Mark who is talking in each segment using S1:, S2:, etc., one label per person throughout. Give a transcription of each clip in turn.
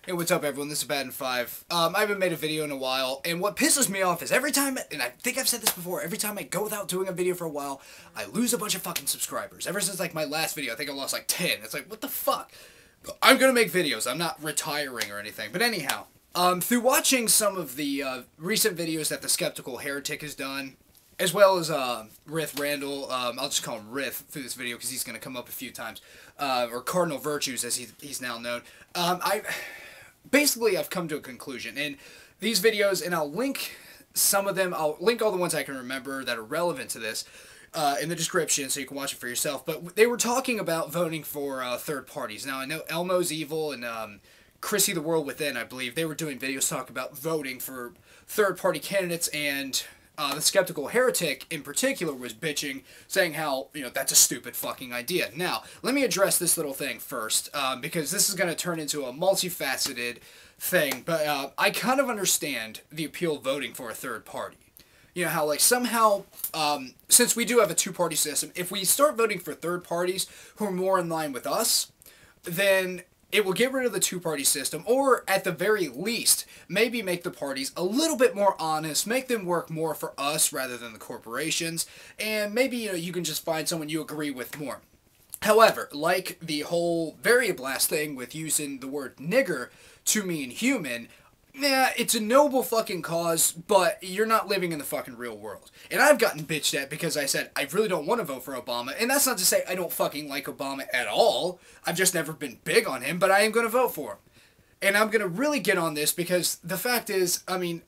S1: Hey, what's up, everyone? This is Bad5. I haven't made a video in a while, and what pisses me off is every time, and I think I've said this before, every time I go without doing a video for a while, I lose a bunch of fucking subscribers. Ever since, like, my last video, I think I lost, like, 10. It's like, what the fuck? I'm gonna make videos. I'm not retiring or anything. But anyhow, through watching some of the recent videos that TheSkepticalHeretic has done, as well as Rith Randall, I'll just call him Rith through this video because he's going to come up a few times, or Cardinal Virtues as he's now known, I've come to a conclusion, and these videos, and I'll link some of them, I'll link all the ones I can remember that are relevant to this in the description so you can watch it for yourself, but they were talking about voting for third parties. Now, I know Elmo's Evil and Krissy the World Within, I believe, they were doing videos talking about voting for third-party candidates, and the Skeptical Heretic, in particular, was bitching, saying how, that's a stupid fucking idea. Now, let me address this little thing first, because this is going to turn into a multifaceted thing, but I kind of understand the appeal of voting for a third party. You know, how, like, somehow, since we do have a two-party system, if we start voting for third parties who are more in line with us, then it will get rid of the two-party system, or at the very least, maybe make the parties a little bit more honest, make them work more for us rather than the corporations, and maybe, you can just find someone you agree with more. However, like the whole variable ass thing with using the word nigger to mean human, yeah, it's a noble fucking cause, but you're not living in the fucking real world. And I've gotten bitched at because I said I really don't want to vote for Obama, and that's not to say I don't fucking like Obama at all. I've just never been big on him, but I am going to vote for him. And I'm going to really get on this because the fact is, I mean,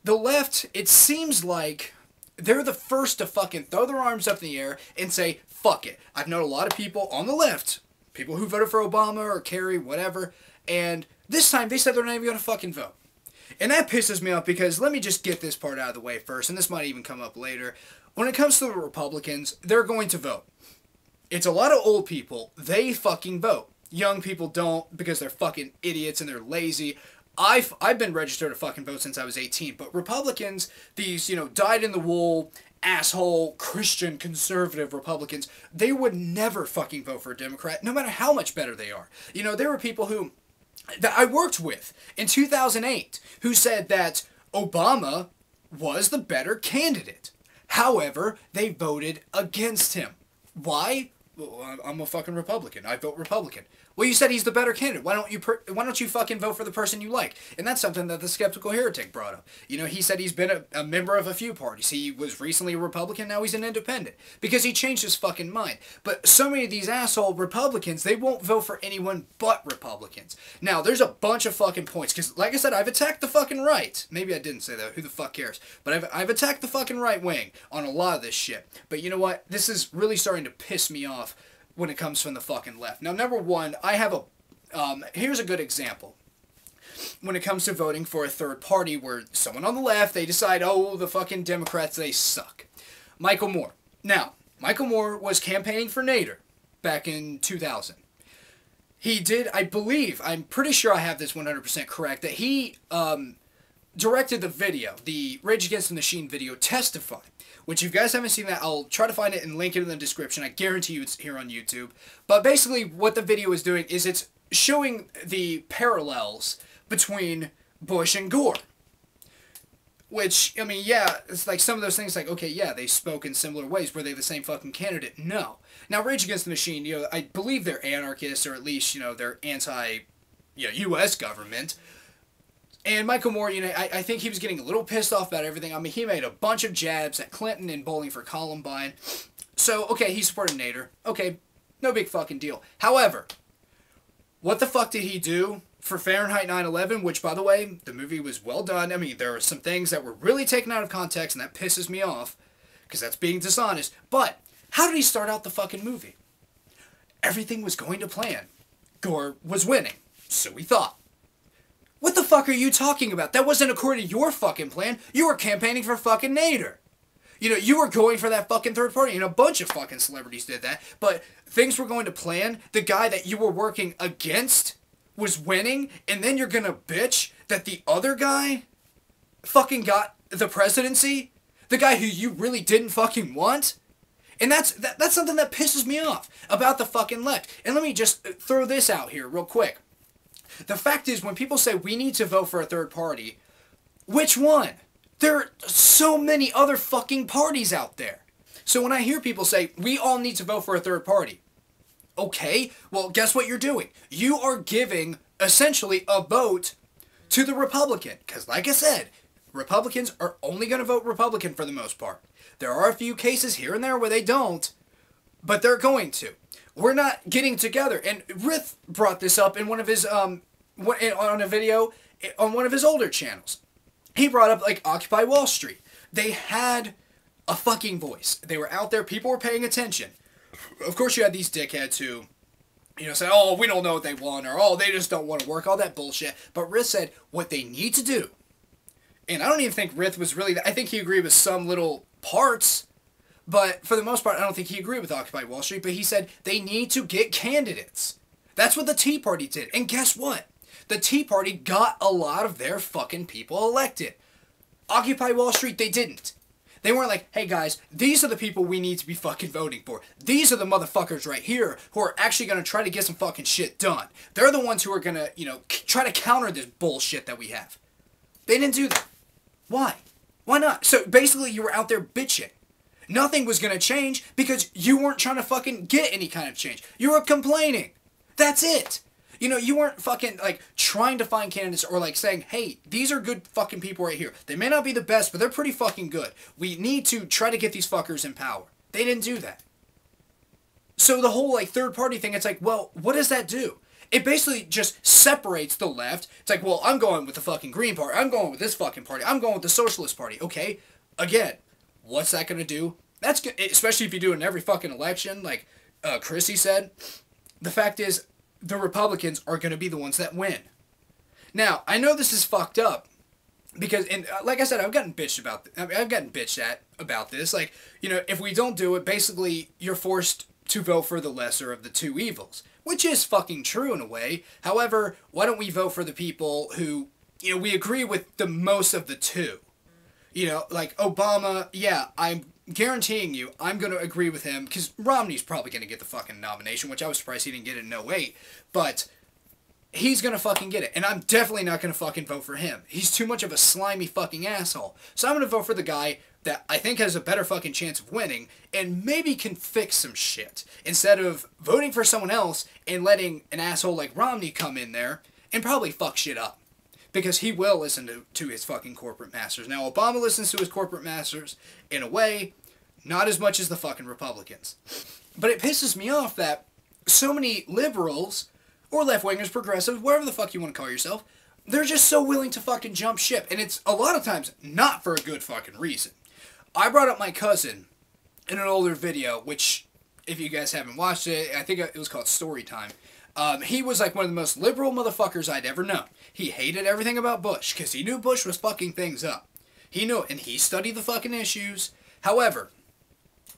S1: the left, it seems like they're the first to fucking throw their arms up in the air and say, fuck it. I've known a lot of people on the left, people who voted for Obama or Kerry, whatever, and this time they said they're not even going to fucking vote. And that pisses me off because, let me just get this part out of the way first, and this might even come up later. When it comes to the Republicans, they're going to vote. It's a lot of old people. They fucking vote. Young people don't because they're fucking idiots and they're lazy. I've been registered to fucking vote since I was 18, but Republicans, these, dyed-in-the-wool, asshole, Christian, conservative Republicans, they would never fucking vote for a Democrat, no matter how much better they are. There were people who that I worked with in 2008 who said that Obama was the better candidate. However, they voted against him. Why? Well, I'm a fucking Republican. I vote Republican. Well, you said he's the better candidate. Why don't you fucking vote for the person you like? And that's something that the Skeptical Heretic brought up. He said he's been a member of a few parties. He was recently a Republican, now he's an independent. Because he changed his fucking mind. But so many of these asshole Republicans, they won't vote for anyone but Republicans. Now, there's a bunch of fucking points. Because, like I said, I've attacked the fucking right. Maybe I didn't say that. Who the fuck cares? But I've attacked the fucking right wing on a lot of this shit. But you know what? This is really starting to piss me off when it comes from the fucking left. Now, number one, I have here's a good example. When it comes to voting for a third party where someone on the left, they decide, oh, the fucking Democrats, they suck. Michael Moore. Now, Michael Moore was campaigning for Nader back in 2000. He did, I believe, I'm pretty sure I have this 100% correct, that he directed the video, the Rage Against the Machine video, Testify. Which, if you guys haven't seen that, I'll try to find it and link it in the description. I guarantee you it's here on YouTube. But basically, what the video is doing is it's showing the parallels between Bush and Gore. Which, I mean, yeah, it's like some of those things like, okay, yeah, they spoke in similar ways. Were they the same fucking candidate? No. Now, Rage Against the Machine, I believe they're anarchists, or at least, they're anti-U.S. government. And Michael Moore, I think he was getting a little pissed off about everything. I mean, he made a bunch of jabs at Clinton and Bowling for Columbine. So, okay, he supported Nader. Okay, no big fucking deal. However, what the fuck did he do for Fahrenheit 9/11? Which, by the way, the movie was well done. I mean, there are some things that were really taken out of context, and that pisses me off, because that's being dishonest. But, how did he start out the fucking movie? Everything was going to plan. Gore was winning. So we thought. What the fuck are you talking about? That wasn't according to your fucking plan. You were campaigning for fucking Nader. You were going for that fucking third party, and a bunch of fucking celebrities did that. But things were going to plan. The guy that you were working against was winning, and then you're gonna bitch that the other guy fucking got the presidency? The guy who you really didn't fucking want? And that's something that pisses me off about the fucking left. And let me just throw this out here real quick. The fact is, when people say we need to vote for a third party, which one? There are so many other fucking parties out there. So when I hear people say, we all need to vote for a third party, okay, well, guess what you're doing? You are giving, essentially, a vote to the Republican. Because, like I said, Republicans are only going to vote Republican for the most part. There are a few cases here and there where they don't, but they're going to. We're not getting together. And Rith brought this up in one of his, on a video on one of his older channels. He brought up, like, Occupy Wall Street. They had a fucking voice. They were out there. People were paying attention. Of course, you had these dickheads who, you know, say, oh, we don't know what they want, or, oh, they just don't want to work, all that bullshit. But Rith said what they need to do, and I don't even think Rith was really, I think he agreed with some little parts, but for the most part, I don't think he agreed with Occupy Wall Street, but he said they need to get candidates. That's what the Tea Party did. And guess what? The Tea Party got a lot of their fucking people elected. Occupy Wall Street, they didn't. They weren't like, hey guys, these are the people we need to be fucking voting for. These are the motherfuckers right here who are actually going to try to get some fucking shit done. They're the ones who are going to, you know, try to counter this bullshit that we have. They didn't do that. Why? Why not? So basically you were out there bitching. Nothing was going to change because you weren't trying to fucking get any kind of change. You were complaining. That's it. You know, you weren't fucking, like, trying to find candidates or, like, saying, hey, these are good fucking people right here. They may not be the best, but they're pretty fucking good. We need to try to get these fuckers in power. They didn't do that. So the whole, like, third party thing, it's like, well, what does that do? It basically just separates the left. It's like, well, I'm going with the fucking Green Party. I'm going with this fucking party. I'm going with the Socialist Party. Okay, again, what's that going to do? That's good, especially if you do it in every fucking election, like Krissy said. The fact is, the Republicans are going to be the ones that win. Now, I know this is fucked up because, and like I said, I've gotten bitched at about this. Like, you know, if we don't do it, basically you're forced to vote for the lesser of the two evils, which is fucking true in a way. However, why don't we vote for the people who, you know, we agree with the most of the two? You know, like Obama, yeah, I'm guaranteeing you, I'm going to agree with him, because Romney's probably going to get the fucking nomination, which I was surprised he didn't get it in 08, but he's going to fucking get it, and I'm definitely not going to fucking vote for him. He's too much of a slimy fucking asshole. So I'm going to vote for the guy that I think has a better fucking chance of winning, and maybe can fix some shit, instead of voting for someone else and letting an asshole like Romney come in there and probably fuck shit up. Because he will listen to his fucking corporate masters. Now, Obama listens to his corporate masters, in a way, not as much as the fucking Republicans. But it pisses me off that so many liberals, or left-wingers, progressives, whatever the fuck you want to call yourself, they're just so willing to fucking jump ship. And it's, a lot of times, not for a good fucking reason. I brought up my cousin in an older video, which, if you guys haven't watched it, I think it was called Story Time. He was like one of the most liberal motherfuckers I'd ever known. He hated everything about Bush, because he knew Bush was fucking things up. He knew it, and he studied the fucking issues. However,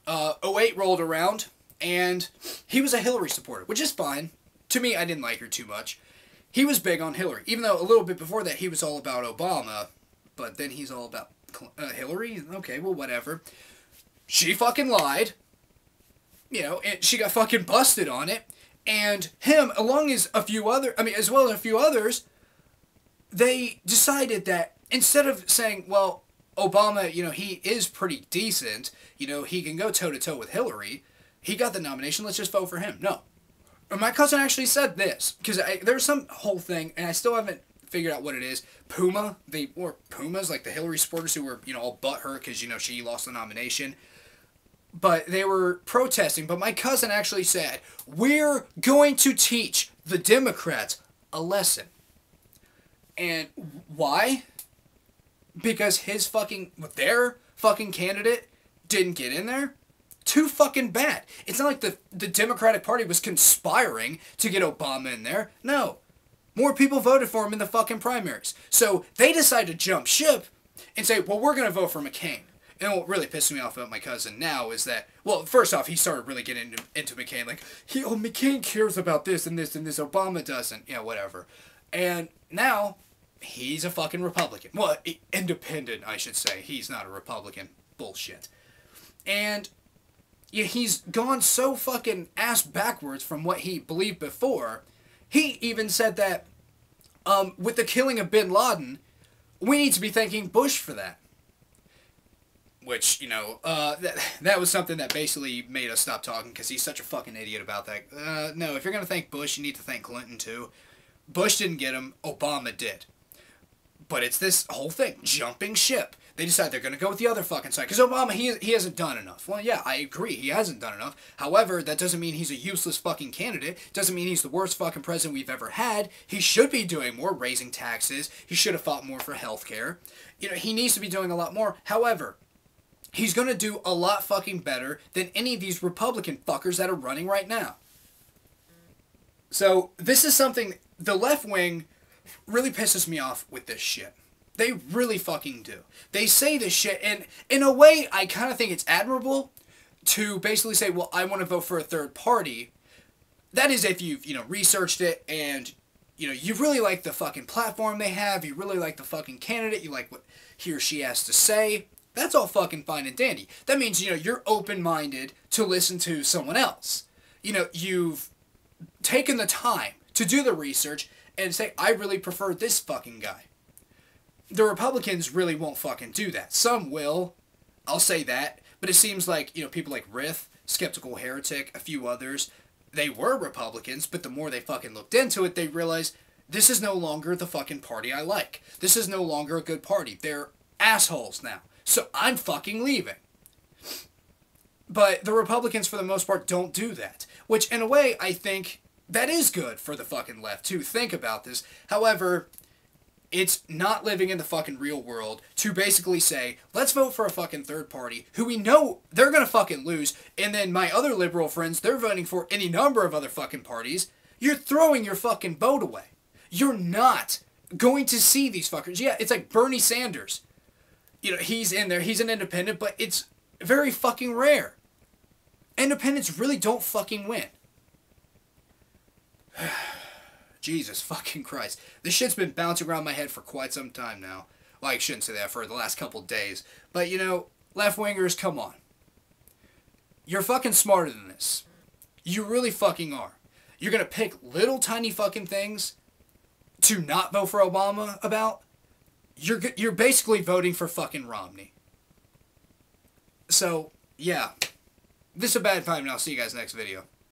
S1: 08 rolled around, and he was a Hillary supporter, which is fine. To me, I didn't like her too much. He was big on Hillary, even though a little bit before that he was all about Obama, but then he's all about Hillary? Okay, well, whatever. She fucking lied. You know, and she got fucking busted on it. And him, along as a few other, as well as a few others, they decided that instead of saying, well, Obama, you know, he is pretty decent, you know, he can go toe-to-toe with Hillary, he got the nomination, let's just vote for him. No. My cousin actually said this, because there was some whole thing, and I still haven't figured out what it is. Puma, they were Pumas, like the Hillary supporters who were, you know, all butthurt because, you know, she lost the nomination. But they were protesting. But my cousin actually said, we're going to teach the Democrats a lesson. And why? Because their fucking candidate didn't get in there? Too fucking bad. It's not like the Democratic Party was conspiring to get Obama in there. No. More people voted for him in the fucking primaries. So they decided to jump ship and say, well, we're going to vote for McCain. And what really pisses me off about my cousin now is that, well, first off, he started really getting into McCain. Like, McCain cares about this and this and this. Obama doesn't. Yeah, whatever. And now, he's a fucking Republican. Well, independent, I should say. He's not a Republican. Bullshit. And yeah, he's gone so fucking ass backwards from what he believed before. He even said that With the killing of bin Laden, we need to be thanking Bush for that. Which, you know, that was something that basically made us stop talking because he's such a fucking idiot about that. No, if you're going to thank Bush, you need to thank Clinton too. Bush didn't get him, Obama did. But it's this whole thing, jumping ship. They decide they're going to go with the other fucking side. Because Obama, he hasn't done enough. Well, yeah, I agree, he hasn't done enough. However, that doesn't mean he's a useless fucking candidate. Doesn't mean he's the worst fucking president we've ever had. He should be doing more, raising taxes. He should have fought more for healthcare. You know, he needs to be doing a lot more. However, he's going to do a lot fucking better than any of these Republican fuckers that are running right now. So, this is something, the left wing really pisses me off with this shit. They really fucking do. They say this shit, and in a way, I kind of think it's admirable to basically say, well, I want to vote for a third party. That is if you've, you know, researched it and, you know, you really like the fucking platform they have, you really like the fucking candidate, you like what he or she has to say. That's all fucking fine and dandy. That means, you know, you're open-minded to listen to someone else. You know, you've taken the time to do the research and say, I really prefer this fucking guy. The Republicans really won't fucking do that. Some will. I'll say that. But it seems like, you know, people like Riff, Skeptical Heretic, a few others, they were Republicans, but the more they fucking looked into it, they realized this is no longer the fucking party I like. This is no longer a good party. They're assholes now. So I'm fucking leaving. But the Republicans, for the most part, don't do that. Which, in a way, I think that is good for the fucking left to think about this. However, it's not living in the fucking real world to basically say, let's vote for a fucking third party who we know they're gonna fucking lose, and then my other liberal friends, they're voting for any number of other fucking parties. You're throwing your fucking vote away. You're not going to see these fuckers. Yeah, it's like Bernie Sanders. You know, he's in there, he's an independent, but it's very fucking rare. Independents really don't fucking win. Jesus fucking Christ. This shit's been bouncing around my head for quite some time now. Well, I shouldn't say that, for the last couple days. But, you know, left-wingers, come on. You're fucking smarter than this. You really fucking are. You're gonna pick little tiny fucking things to not vote for Obama about? You're basically voting for fucking Romney. So, yeah. This is a bad time, and I'll see you guys next video.